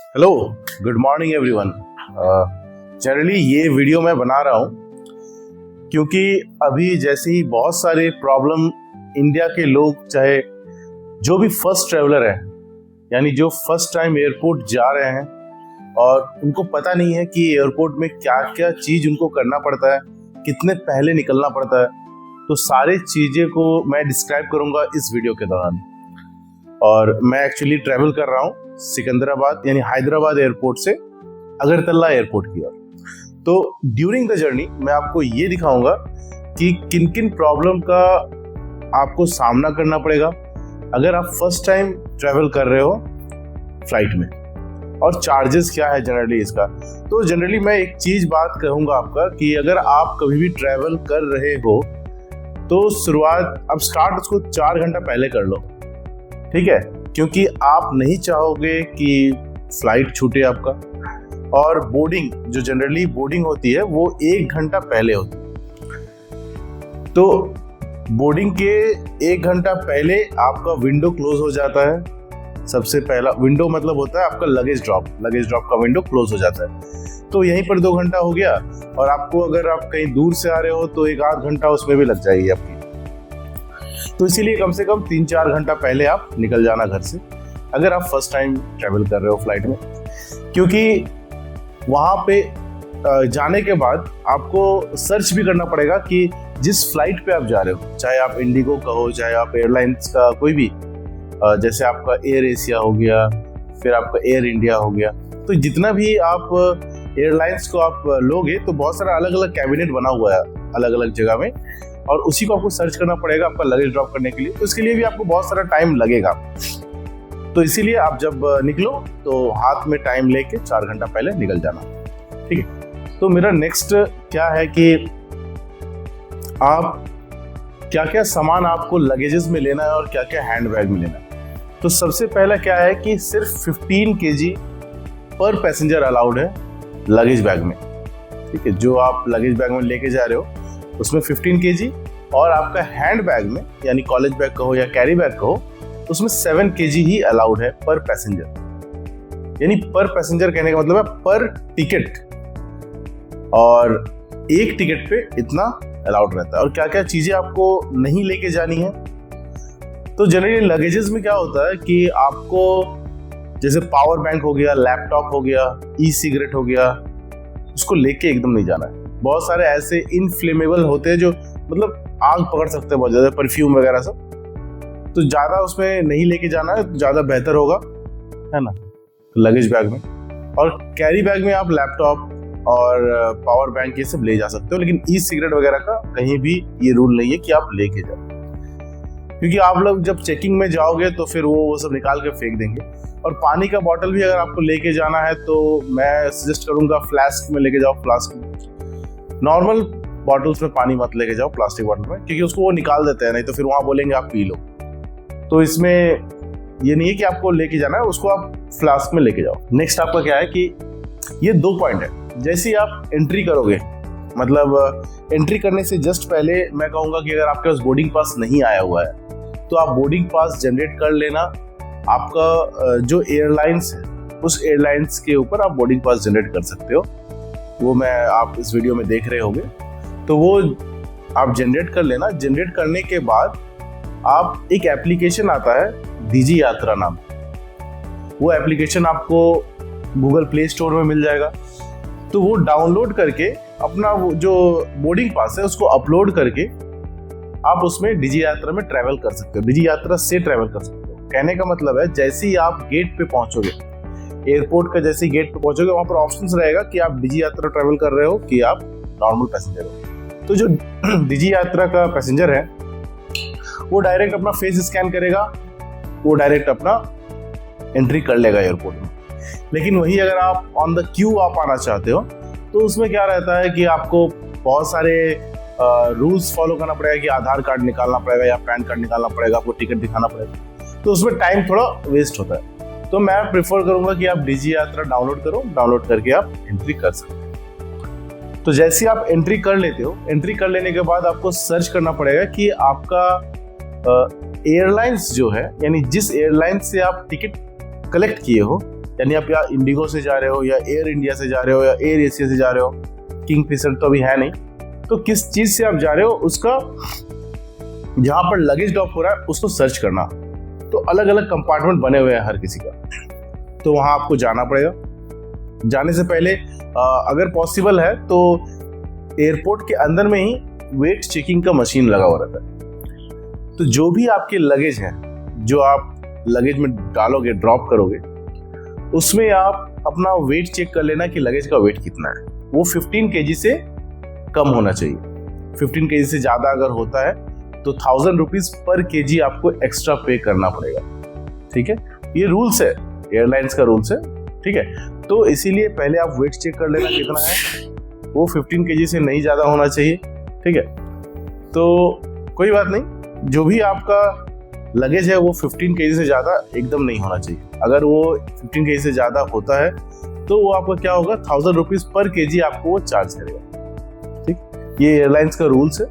Hello, good morning everyone. Generally ये video मैं बना रहा हूँ क्योंकि अभी जैसे ही बहुत सारे प्रॉब्लम इंडिया के लोग, चाहे जो भी फर्स्ट ट्रैवलर है, यानी जो फर्स्ट टाइम एयरपोर्ट जा रहे हैं और उनको पता नहीं है कि एयरपोर्ट में क्या क्या चीज़ उनको करना पड़ता है, कितने पहले निकलना पड़ता है, तो सारी चीज़ें को मैं डिस्क्राइब करूँगा इस वीडियो के दौरान। और मैं एक्चुअली ट्रैवल कर रहा हूँ सिकंदराबाद यानी हैदराबाद एयरपोर्ट से अगरतला एयरपोर्ट की ओर। तो ड्यूरिंग द जर्नी मैं आपको ये दिखाऊंगा कि किन किन प्रॉब्लम का आपको सामना करना पड़ेगा अगर आप फर्स्ट टाइम ट्रैवल कर रहे हो फ्लाइट में, और चार्जेस क्या है जनरली इसका। तो जनरली मैं एक चीज़ बात कहूँगा आपका कि अगर आप कभी भी ट्रैवल कर रहे हो तो शुरुआत अब स्टार्ट उसको 4 घंटा पहले कर लो, ठीक है, क्योंकि आप नहीं चाहोगे कि फ्लाइट छूटे आपका। और बोर्डिंग, जो जनरली बोर्डिंग होती है वो 1 घंटा पहले होती है। तो बोर्डिंग के 1 घंटा पहले आपका विंडो क्लोज हो जाता है। सबसे पहला विंडो मतलब होता है आपका लगेज ड्रॉप का विंडो क्लोज हो जाता है। तो यहीं पर 2 घंटा हो गया, और आपको अगर आप कहीं दूर से आ रहे हो तो 1-8 घंटा उसमें भी लग जाएगी आपकी। तो इसीलिए कम से कम 3-4 घंटा पहले आप निकल जाना घर से अगर आप फर्स्ट टाइम ट्रैवल कर रहे हो फ्लाइट में, क्योंकि वहाँ पे जाने के बाद आपको सर्च भी करना पड़ेगा कि जिस फ्लाइट पे आप जा रहे हो, चाहे आप इंडिगो का हो, चाहे आप एयरलाइंस का कोई भी, जैसे आपका एयर एशिया हो गया, फिर आपका एयर इंडिया हो गया, तो जितना भी आप एयरलाइंस को आप लोगे तो बहुत सारा अलग अलग कैबिनेट बना हुआ है अलग अलग जगह में, और उसी को आपको सर्च करना पड़ेगा आपका लगेज ड्रॉप करने के लिए। तो इसके लिए भी आपको बहुत सारा टाइम लगेगा। तो इसीलिए आप जब निकलो तो हाथ में टाइम लेके 4 घंटा पहले निकल जाना, ठीक है। तो मेरा नेक्स्ट क्या है कि आप क्या क्या सामान आपको लगेजेस में लेना है और क्या क्या हैंड बैग में लेना है। तो सबसे पहला क्या है कि सिर्फ 15 kg पर पैसेंजर अलाउड है लगेज बैग में, ठीक है। जो आप लगेज बैग में लेके जा रहे हो उसमें 15 kg, और आपका हैंड बैग में यानी कॉलेज बैग कहो या कैरी बैग कहो उसमें 7 kg ही अलाउड है पर पैसेंजर। यानी पर पैसेंजर कहने का मतलब है पर टिकट, और एक टिकट पे इतना अलाउड रहता है। और क्या क्या चीजें आपको नहीं लेके जानी है, तो जनरली लगेजेस में क्या होता है कि आपको जैसे पावर बैंक हो गया, लैपटॉप हो गया, ई सिगरेट हो गया, उसको लेके एकदम नहीं जाना है। बहुत सारे ऐसे इनफ्लेमेबल होते हैं जो मतलब आग पकड़ सकते हैं बहुत ज़्यादा, परफ्यूम वगैरह सब, तो ज़्यादा उसमें नहीं लेके जाना है, ज़्यादा बेहतर होगा, है ना, लगेज बैग में। और कैरी बैग में आप लैपटॉप और पावर बैंक ये सब ले जा सकते हो, लेकिन ई सिगरेट वगैरह का कहीं भी ये रूल नहीं है कि आप लेके जाओ, क्योंकि आप लोग जब चेकिंग में जाओगे तो फिर वो सब निकाल के फेंक देंगे। और पानी का बॉटल भी अगर आपको लेके जाना है तो मैं सजेस्ट करूंगा फ्लास्क में लेके जाओ। फ्लास्क में, नॉर्मल बॉटल्स में पानी मत लेके जाओ, प्लास्टिक बॉटल में, क्योंकि उसको वो निकाल देते हैं, नहीं तो फिर वहाँ बोलेंगे आप पी लो। तो इसमें ये नहीं है कि आपको लेके जाना है, उसको आप फ्लास्क में लेके जाओ। नेक्स्ट आपका क्या है कि ये 2 पॉइंट है। जैसे ही आप एंट्री करोगे, मतलब एंट्री करने से जस्ट पहले मैं कहूँगा कि अगर आपके पास बोर्डिंग पास नहीं आया हुआ है तो आप बोर्डिंग पास जनरेट कर लेना। आपका जो एयरलाइंस है उस एयरलाइंस के ऊपर आप बोर्डिंग पास जनरेट कर सकते हो, वो मैं आप इस वीडियो में देख रहे होंगे, तो वो आप जनरेट कर लेना। जनरेट करने के बाद आप एक एप्लीकेशन आता है डिजी यात्रा नाम, वो एप्लीकेशन आपको गूगल प्ले स्टोर में मिल जाएगा। तो वो डाउनलोड करके अपना वो जो बोर्डिंग पास है उसको अपलोड करके आप उसमें डिजी यात्रा में ट्रैवल कर सकते हो, डिजी यात्रा से ट्रैवल कर सकते हो। कहने का मतलब है जैसे ही आप गेट पे पहुंचोगे, एयरपोर्ट का जैसे गेट पे पहुंचोगे, वहां पर ऑप्शन रहेगा कि आप डिजी यात्रा ट्रैवल कर रहे हो कि आप नॉर्मल पैसेंजर हो। तो जो डिजी यात्रा का पैसेंजर है वो डायरेक्ट अपना फेस स्कैन करेगा, वो डायरेक्ट अपना एंट्री कर लेगा एयरपोर्ट में। लेकिन वही अगर आप ऑन द क्यू आप आना चाहते हो तो उसमें क्या रहता है कि आपको बहुत सारे रूल्स फॉलो करना पड़ेगा, कि आधार कार्ड निकालना पड़ेगा या पैन कार्ड निकालना पड़ेगा, आपको टिकट दिखाना पड़ेगा, तो उसमें टाइम थोड़ा वेस्ट होता है। तो मैं प्रेफर करूंगा कि आप डिजी यात्रा डाउनलोड करो, डाउनलोड करके आप एंट्री कर सकते हो। तो जैसे ही आप एंट्री कर लेते हो, एंट्री कर लेने के बाद आपको सर्च करना पड़ेगा कि आपका एयरलाइंस जो है, यानी जिस एयरलाइन से आप टिकट कलेक्ट किए हो यानी आप या इंडिगो से जा रहे हो या एयर इंडिया से जा रहे हो या एयर एशिया से जा रहे हो, किंगफिशर तो अभी है नहीं, तो किस चीज से आप जा रहे हो उसका जहां पर लगेज ड्रॉप हो रहा है उसको सर्च करना। तो अलग अलग कंपार्टमेंट बने हुए हैं हर किसी का, तो वहां आपको जाना पड़ेगा। जाने से पहले अगर पॉसिबल है तो एयरपोर्ट के अंदर में ही वेट चेकिंग का मशीन लगा हुआ रहता है। तो जो भी आपके लगेज है जो आप लगेज में डालोगे, ड्रॉप करोगे, उसमें आप अपना वेट चेक कर लेना कि लगेज का वेट कितना है। वो 15 kg से कम होना चाहिए। 15 kg से ज्यादा अगर होता है तो 1000 रुपीज पर kg आपको एक्स्ट्रा पे करना पड़ेगा। ठीक है, ये रूल्स है, एयरलाइंस का रूल्स है। ठीक है, तो इसीलिए पहले आप वेट चेक कर लेना कितना है, वो 15 kg से नहीं ज्यादा होना चाहिए। ठीक है, तो कोई बात नहीं, जो भी आपका लगेज है वो 15 kg से ज्यादा एकदम नहीं होना चाहिए। अगर वो 15 kg से ज्यादा होता है तो वो आपका क्या होगा, 1000 रुपीज पर kg आपको वो चार्ज करेगा। ठीक, ये एयरलाइंस का रूल्स है।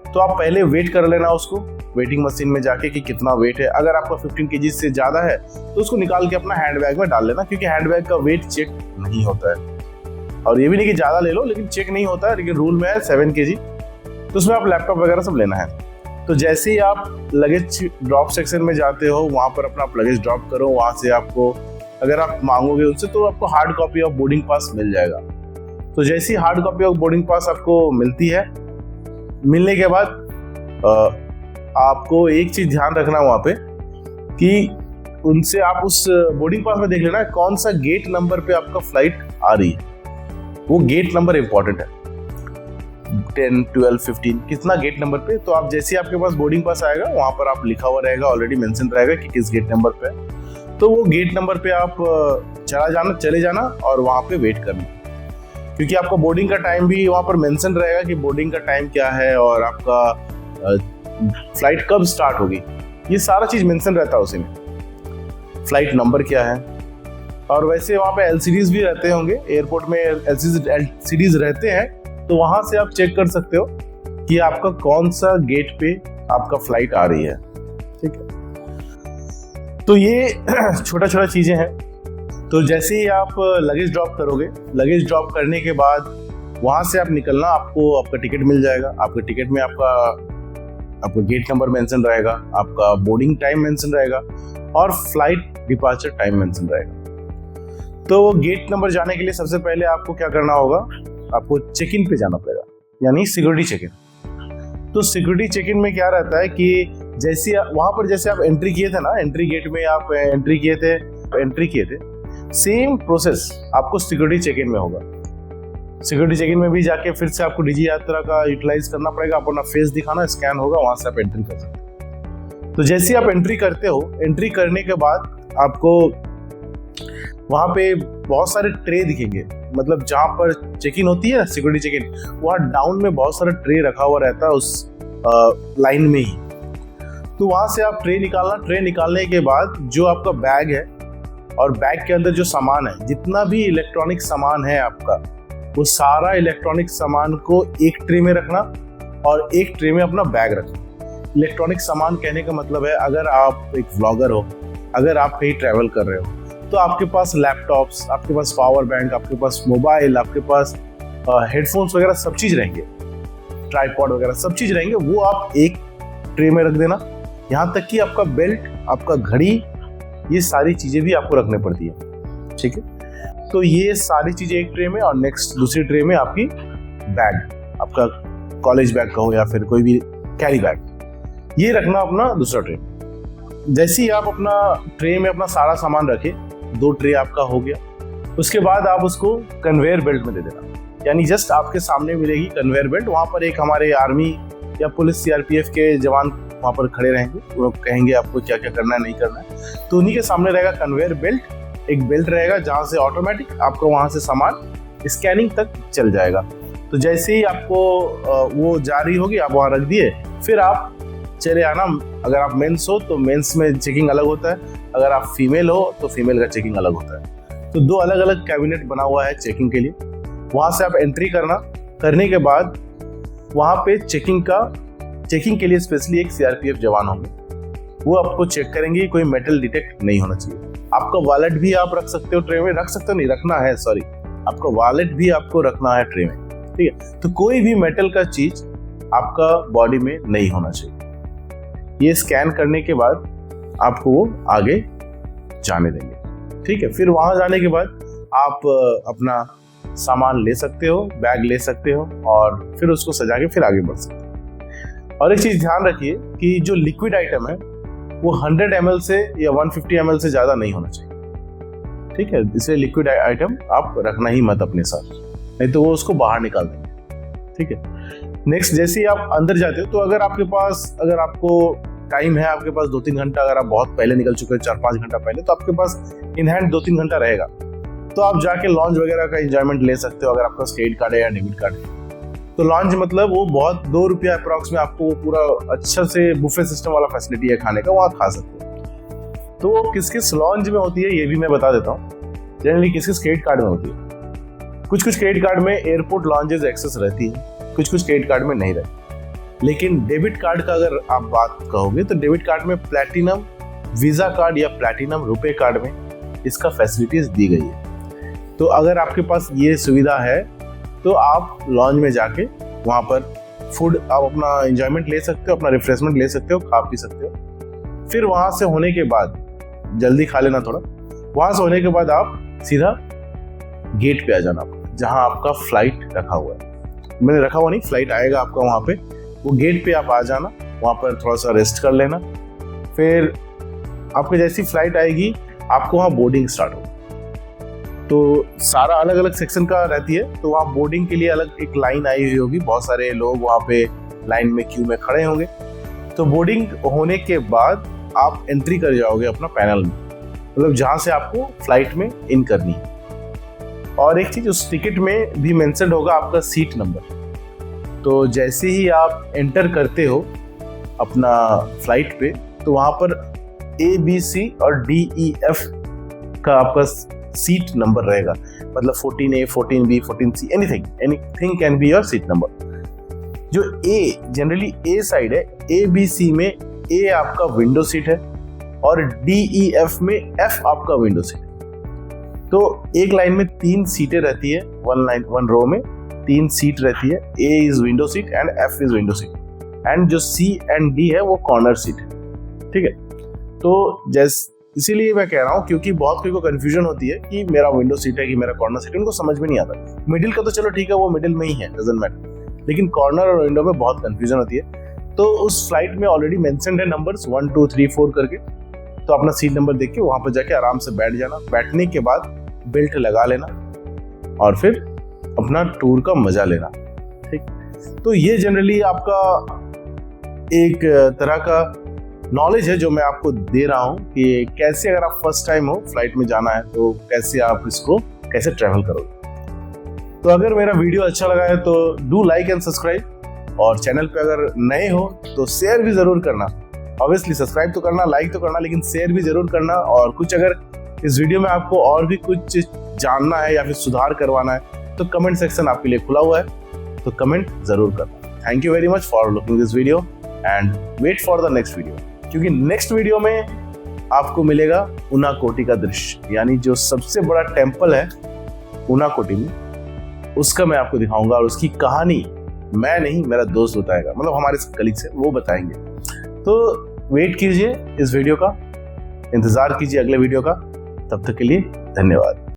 तो आप पहले वेट कर लेना उसको वेटिंग मशीन में जाके कि कितना वेट है। अगर आपका 15 kg से ज्यादा है तो उसको निकाल के अपना हैंडबैग में डाल लेना, क्योंकि हैंडबैग का वेट चेक नहीं होता है। और ये भी नहीं कि ज्यादा ले लो लेकिन चेक नहीं होता है, लेकिन रूल में है 7 kg। तो उसमें आप लैपटॉप वगैरह सब लेना है। तो जैसे ही आप लगेज ड्रॉप सेक्शन में जाते हो, वहां पर अपना लगेज ड्रॉप करो। वहां से आपको अगर आप मांगोगे उनसे तो आपको hard copy of boarding pass मिल जाएगा। तो जैसी hard copy of boarding pass आपको मिलती है, मिलने के बाद आपको एक चीज ध्यान रखना वहां पे कि उनसे आप उस बोर्डिंग पास में देख लेना कौन सा गेट नंबर पे आपका फ्लाइट आ रही है। वो गेट नंबर इंपॉर्टेंट है, 10, 12, 15 कितना गेट नंबर पे। तो आप जैसे आपके पास बोर्डिंग पास आएगा वहां पर आप लिखा हुआ रहेगा, ऑलरेडी मेंशन रहेगा कि किस गेट नंबर पे है। तो वो गेट नंबर पे आप चले जाना और वहां पे वेट करना, क्योंकि आपका बोर्डिंग का टाइम भी वहां पर मेंशन रहेगा कि बोर्डिंग का टाइम क्या है और आपका फ्लाइट कब स्टार्ट होगी। ये सारा चीज मेंशन रहता है उसी में, फ्लाइट नंबर क्या है। और वैसे वहां पे एलसीडीज भी रहते होंगे, एयरपोर्ट में एलसीडीज रहते हैं, तो वहां से आप चेक कर सकते हो कि आपका कौन सा गेट पे आपका फ्लाइट आ रही है। ठीक है, तो ये छोटा छोटा चीजें हैं। तो जैसे ही आप लगेज ड्रॉप करोगे, लगेज ड्रॉप करने के बाद वहां से आप निकलना, आपको आपका टिकट मिल जाएगा। आपके टिकट में आपका गेट नंबर मेंशन रहेगा, आपका बोर्डिंग टाइम मेंशन रहेगा और फ्लाइट डिपार्चर टाइम मेंशन रहेगा। तो गेट नंबर जाने के लिए सबसे पहले आपको क्या करना होगा, आपको चेक इन पे जाना पड़ेगा, यानी सिक्योरिटी चेक इन। तो सिक्योरिटी चेक इन में क्या रहता है कि जैसे वहां पर जैसे आप एंट्री किए थे ना, एंट्री गेट में आप एंट्री किए थे, सेम प्रोसेस आपको सिक्योरिटी चेक इन में होगा। सिक्योरिटी चेक इन में भी जाके फिर से आपको डिजी यात्रा का यूटिलाइज करना पड़ेगा, अपना फेस दिखाना, स्कैन होगा, वहां से आप एंट्री कर सकते हो। तो जैसे आप एंट्री करते हो, एंट्री करने के बाद आपको वहां पे बहुत सारे ट्रे दिखेंगे, मतलब जहां पर चेक इन होती है सिक्योरिटी चेक इन, वहां डाउन में बहुत सारा ट्रे रखा हुआ रहता है उस लाइन में ही। तो वहां से आप ट्रे निकालना, ट्रे निकालने के बाद जो आपका बैग है और बैग के अंदर जो सामान है, जितना भी इलेक्ट्रॉनिक सामान है आपका, वो सारा इलेक्ट्रॉनिक सामान को एक ट्रे में रखना और एक ट्रे में अपना बैग रखना। इलेक्ट्रॉनिक सामान कहने का मतलब है, अगर आप एक व्लॉगर हो, अगर आप कहीं ट्रैवल कर रहे हो, तो आपके पास लैपटॉप्स, आपके पास पावर बैंक, आपके पास मोबाइल, आपके पास हेडफोन्स वगैरह सब चीज रहेंगे, ट्राइपॉड वगैरह सब चीज रहेंगे, वो आप एक ट्रे में रख देना। यहाँ तक कि आपका बेल्ट, आपका घड़ी, ये सारी चीजें भी आपको रखनी पड़ती है। ठीक है, तो ये सारी चीजें एक ट्रे में, और नेक्स्ट दूसरी ट्रे में आपकी बैग, आपका कॉलेज बैग का हो या फिर कोई भी कैरी बैग, ये रखना अपना दूसरा ट्रे। जैसे ही आप अपना ट्रे में अपना सारा सामान रखे, 2 ट्रे आपका हो गया, उसके बाद आप उसको कन्वेयर बेल्ट में दे देना, यानी जस्ट आपके सामने मिलेगी कन्वेयर बेल्ट। वहां पर एक हमारे आर्मी या पुलिस सीआरपीएफ के जवान वहां पर खड़े रहेंगे, वो कहेंगे आपको क्या क्या करना है, नहीं करना है। तो उन्हीं के सामने रहेगा कन्वेयर बेल्ट, एक बेल्ट रहेगा जहां से ऑटोमेटिक आपको वहां से सामान स्कैनिंग तक चल जाएगा। तो जैसे ही आपको वो जारी होगी, आप वहां रख दिए, फिर आप चले आना। अगर आप मेंस हो तो मेंस में चेकिंग अलग होता है, अगर आप फीमेल हो तो फीमेल का चेकिंग अलग होता है। तो 2 अलग अलग कैबिनेट बना हुआ है चेकिंग के लिए। वहां से आप एंट्री करने के बाद वहां पे चेकिंग के लिए स्पेशली एक सीआरपीएफ जवान होंगे, वो आपको चेक करेंगे, कोई मेटल डिटेक्ट नहीं होना चाहिए। आपका वॉलेट भी आप रख सकते हो ट्रे में, रख सकते हो नहीं, रखना है, सॉरी, आपका वॉलेट भी आपको रखना है ट्रे में, ठीक है। तो कोई भी मेटल का चीज आपका बॉडी में नहीं होना चाहिए। ये स्कैन करने के बाद आपको वो आगे जाने देंगे, ठीक है। फिर वहां जाने के बाद आप अपना सामान ले सकते हो, बैग ले सकते हो और फिर उसको सजा के फिर आगे बढ़ सकते हो। और एक चीज ध्यान रखिए कि जो लिक्विड आइटम है वो 100 ml से या 150 ml से ज्यादा नहीं होना चाहिए, ठीक है। इसलिए लिक्विड आइटम आप रखना ही मत अपने साथ, नहीं तो वो उसको बाहर निकाल देंगे, ठीक है। नेक्स्ट, जैसे ही आप अंदर जाते हो तो अगर आपको टाइम है, आपके पास 2-3 घंटा, अगर आप बहुत पहले निकल चुके हो 4-5 घंटा पहले, तो आपके पास इन हैंड 2-3 घंटा रहेगा, तो आप जाके लॉन्च वगैरह का एंजॉयमेंट ले सकते हो। अगर आपका क्रेडिट कार्ड है या डेबिट कार्ड है तो लॉन्च मतलब वो बहुत ₹2 अप्रॉक्स में आपको वो पूरा अच्छा से बुफे सिस्टम वाला फैसिलिटी है खाने का, वहाँ खा सकते हो। तो वो किस किस लॉन्च में होती है ये भी मैं बता देता हूँ। जनरली किस किस क्रेडिट कार्ड में होती है। कुछ क्रेडिट कार्ड में एयरपोर्ट लॉन्चेस एक्सेस रहती है, कुछ क्रेडिट कार्ड में नहीं रहती। लेकिन डेबिट कार्ड का अगर आप बात कहोगे तो डेबिट कार्ड में प्लैटिनम वीजा कार्ड या प्लैटिनम रुपए कार्ड में इसका फैसिलिटीज दी गई है। तो अगर आपके पास ये सुविधा है तो आप लॉन्च में जाके वहाँ पर फूड आप अपना एंजॉयमेंट ले सकते हो, अपना रिफ्रेशमेंट ले सकते हो, खा पी सकते हो। फिर वहाँ से होने के बाद जल्दी खा लेना थोड़ा, वहाँ से होने के बाद आप सीधा गेट पे आ जाना जहाँ आपका फ्लाइट रखा हुआ है। मैंने रखा हुआ नहीं, फ्लाइट आएगा आपका वहाँ पे, वो गेट पे आप आ जाना, वहाँ पर थोड़ा सा रेस्ट कर लेना। फिर आपको जैसी फ्लाइट आएगी आपको वहाँ बोर्डिंग स्टार्ट होगी। तो सारा अलग अलग सेक्शन का रहती है, तो वहाँ बोर्डिंग के लिए अलग एक लाइन आई हुई होगी, बहुत सारे लोग वहाँ पे लाइन में क्यू में खड़े होंगे। तो बोर्डिंग होने के बाद आप एंट्री कर जाओगे अपना पैनल में, मतलब जहाँ से आपको फ्लाइट में इन करनी है। और एक चीज, उस टिकट में भी मेंशन होगा आपका सीट नंबर। तो जैसे ही आप एंटर करते हो अपना फ्लाइट पे तो वहाँ पर ABC और DEF का आपका सीट नंबर रहेगा, मतलब 14A, 14B, 14C, anything can be your seat number. जो A जनरली A साइड है, ABC में A आपका विंडो सीट है और DEF में F आपका विंडो सीट है। तो एक लाइन में 3 सीटें रहती है, वन रो में 3 सीट रहती है। A is window seat and F is window seat and जो C एंड D है वो कॉर्नर सीट है, ठीक है। तो इसीलिए मैं कह रहा हूँ क्योंकि बहुत कोई को कंफ्यूजन होती है कि मेरा विंडो सीट है कि मेरा कॉर्नर सीट है, उनको समझ में नहीं आता। मिडिल का तो चलो ठीक है, वो मिडिल में ही है, डजंट मैटर, लेकिन कॉर्नर और विंडो में बहुत कंफ्यूजन होती है। तो उस फ्लाइट में ऑलरेडी मेंशन्ड है नंबर्स 1 2 3 4 करके, तो अपना सीट नंबर देख के वहां पर जाके आराम से बैठ जाना। बैठने के बाद बेल्ट लगा लेना और फिर अपना टूर का मजा लेना, ठीक। तो ये जनरली आपका एक तरह का नॉलेज है जो मैं आपको दे रहा हूँ कि कैसे, अगर आप फर्स्ट टाइम हो फ्लाइट में जाना है तो कैसे आप इसको कैसे ट्रैवल करोगे। तो अगर मेरा वीडियो अच्छा लगा है तो डू लाइक एंड सब्सक्राइब, और चैनल पे अगर नए हो तो शेयर भी जरूर करना। ऑब्वियसली सब्सक्राइब तो करना, लाइक तो करना, लेकिन शेयर भी जरूर करना। और कुछ अगर इस वीडियो में आपको और भी कुछ जानना है या फिर सुधार करवाना है तो कमेंट सेक्शन आपके लिए खुला हुआ है, तो कमेंट जरूर करना। Thank you very much for looking this video and wait for the next video, क्योंकि नेक्स्ट वीडियो में आपको मिलेगा उनाकोटी का दृश्य, यानी जो सबसे बड़ा टेम्पल है उनाकोटी में, उसका मैं आपको दिखाऊंगा और उसकी कहानी मैं नहीं, मेरा दोस्त बताएगा, मतलब हमारे कलीग्स हैं वो बताएंगे। तो वेट कीजिए इस वीडियो का, इंतजार कीजिए अगले वीडियो का। तब तक के लिए धन्यवाद।